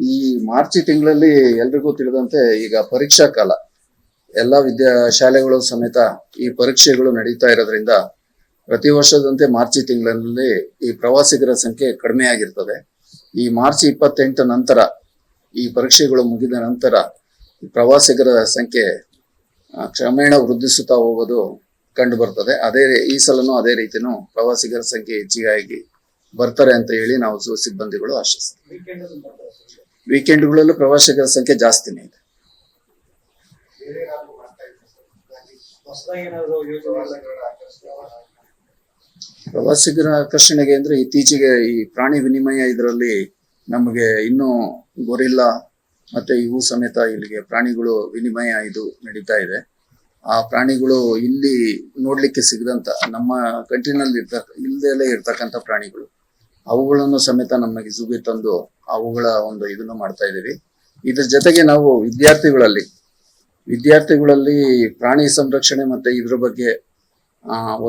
ಈ ಮಾರ್ಚ್ ತಿಂಗಳಲ್ಲಿ ಎಲ್ರಿಗೂ ತಿಳಿದಂತೆ ಈಗ ಪರೀಕ್ಷಾ ಕಾಲ, ಎಲ್ಲ ಶಾಲೆಗಳು ಸಮೇತ ಈ ಪರೀಕ್ಷೆಗಳು ನಡೀತಾ ಇರೋದ್ರಿಂದ ಪ್ರತಿ ವರ್ಷದಂತೆ ಮಾರ್ಚ್ ತಿಂಗಳಲ್ಲಿ ಈ ಪ್ರವಾಸಿಗರ ಸಂಖ್ಯೆ ಕಡಿಮೆ ಆಗಿರ್ತದೆ. ಈ ಮಾರ್ಚ್ 28 ನಂತರ ಈ ಪರೀಕ್ಷೆಗಳು ಮುಗಿದ ನಂತರ ಪ್ರವಾಸಿಗರ ಸಂಖ್ಯೆ ಕ್ರಮೇಣ ವೃದ್ಧಿಸುತ್ತಾ ಹೋಗೋದು ಕಂಡು ಬರ್ತದೆ. ಈ ಸಲನೂ ಅದೇ ರೀತಿನೂ ಪ್ರವಾಸಿಗರ ಸಂಖ್ಯೆ ಹೆಚ್ಚಿಗಾಗಿ ಬರ್ತಾರೆ ಅಂತ ಹೇಳಿ ನಾವು ಝೂ ಸಿಬ್ಬಂದಿಗಳು ಆಶಿಸ್ತೀವಿ. ವೀಕೆಂಡ್ಗಳಲ್ಲೂ ಪ್ರವಾಸಿಗರ ಸಂಖ್ಯೆ ಜಾಸ್ತಿನೇ ಇದೆ. ಪ್ರವಾಸಿಗರ ಆಕರ್ಷಣೆಗೆ ಅಂದ್ರೆ ಇತ್ತೀಚೆಗೆ ಈ ಪ್ರಾಣಿ ವಿನಿಮಯ ಇದರಲ್ಲಿ ನಮಗೆ ಇನ್ನೂ ಗೊರಿಲ್ಲಾ ಮತ್ತೆ ಇವು ಸಮೇತ ಇಲ್ಲಿಗೆ ಪ್ರಾಣಿಗಳು ವಿನಿಮಯ ಇದು ನಡೀತಾ ಇದೆ. ಆ ಪ್ರಾಣಿಗಳು ಇಲ್ಲಿ ನೋಡ್ಲಿಕ್ಕೆ ಸಿಗದಂತ ನಮ್ಮ ಕಂಟ್ರಿನಲ್ಲಿ ಇಲ್ದೆಲೆ ಇರ್ತಕ್ಕಂಥ ಪ್ರಾಣಿಗಳು, ಅವುಗಳನ್ನು ಸಮೇತ ನಮಗೆ ಝೂಗೆ ತಂದು ಅವುಗಳ ಒಂದು ಇದನ್ನು ಮಾಡ್ತಾ ಇದ್ದೀವಿ. ಇದ್ರ ಜೊತೆಗೆ ನಾವು ವಿದ್ಯಾರ್ಥಿಗಳಲ್ಲಿ ಪ್ರಾಣಿ ಸಂರಕ್ಷಣೆ ಮತ್ತೆ ಇದ್ರ ಬಗ್ಗೆ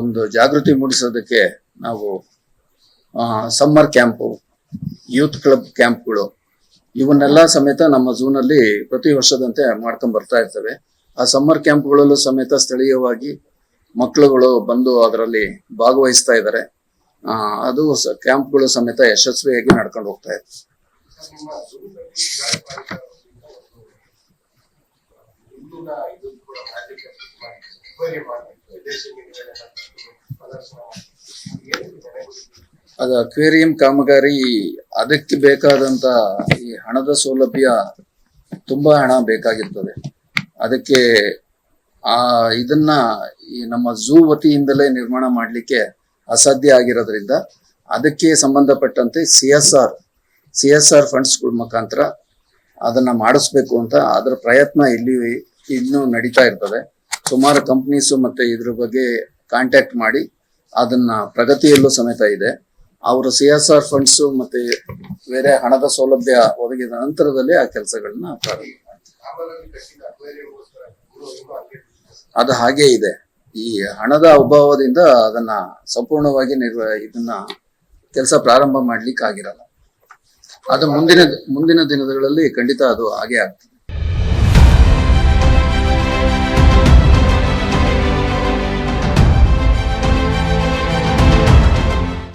ಒಂದು ಜಾಗೃತಿ ಮೂಡಿಸೋದಕ್ಕೆ ನಾವು ಸಮ್ಮರ್ ಕ್ಯಾಂಪು, ಯೂತ್ ಕ್ಲಬ್ ಕ್ಯಾಂಪ್ಗಳು ಇವನ್ನೆಲ್ಲ ಸಮೇತ ನಮ್ಮ ಝೂನಲ್ಲಿ ಪ್ರತಿ ವರ್ಷದಂತೆ ಮಾಡ್ಕೊಂಡ್ ಬರ್ತಾ ಇರ್ತವೆ. ಆ ಸಮ್ಮರ್ ಕ್ಯಾಂಪ್ಗಳಲ್ಲೂ ಸಮೇತ ಸ್ಥಳೀಯವಾಗಿ ಮಕ್ಕಳುಗಳು ಬಂದು ಅದರಲ್ಲಿ ಭಾಗವಹಿಸ್ತಾ ಇದ್ದಾರೆ. ಅದು ಕ್ಯಾಂಪ್ಗಳು ಸಮೇತ ಯಶಸ್ವಿಯಾಗಿ ನಡ್ಕೊಂಡು ಹೋಗ್ತಾ ಇದೆ. ಅದು ಅಕ್ವೇರಿಯಂ ಕಾಮಗಾರಿ, ಅದಕ್ಕೆ ಬೇಕಾದಂತ ಈ ಹಣದ ಸೌಲಭ್ಯ ತುಂಬಾ ಹಣ ಬೇಕಾಗಿರ್ತದೆ. ಅದಕ್ಕೆ ಇದನ್ನ ಈ ನಮ್ಮ ಝೂ ವತಿಯಿಂದಲೇ ನಿರ್ಮಾಣ ಮಾಡ್ಲಿಕ್ಕೆ ಅಸಾಧ್ಯ ಆಗಿರೋದ್ರಿಂದ ಅದಕ್ಕೆ ಸಂಬಂಧಪಟ್ಟಂತೆ CSR ಫಂಡ್ಸ್ಗಳ ಮುಖಾಂತರ ಅದನ್ನ ಮಾಡಿಸ್ಬೇಕು ಅಂತ ಅದರ ಪ್ರಯತ್ನ ಇನ್ನೂ ನಡೀತಾ ಇರ್ತದೆ. ಸುಮಾರು ಕಂಪ್ನೀಸು ಮತ್ತೆ ಇದ್ರ ಬಗ್ಗೆ ಕಾಂಟ್ಯಾಕ್ಟ್ ಮಾಡಿ ಅದನ್ನ ಪ್ರಗತಿಯಲ್ಲೂ ಸಮೇತ ಇದೆ. ಅವರು CSR ಫಂಡ್ಸು ಮತ್ತೆ ಬೇರೆ ಹಣದ ಸೌಲಭ್ಯ ಒದಗಿದ ನಂತರದಲ್ಲಿ ಆ ಕೆಲಸಗಳನ್ನ ಪ್ರಾರಂಭ ಮಾಡ್ತಾರೆ. ಅದು ಹಾಗೇ ಇದೆ. ಈ ಹಣದ ಅಭಾವದಿಂದ ಅದನ್ನ ಸಂಪೂರ್ಣವಾಗಿ ಇದನ್ನ ಕೆಲಸ ಪ್ರಾರಂಭ ಮಾಡ್ಲಿಕ್ಕೆ ಆಗಿರಲ್ಲ. ಅದು ಮುಂದಿನ ದಿನಗಳಲ್ಲಿ ಖಂಡಿತ ಅದು ಹಾಗೆ ಆಗ್ತದೆ.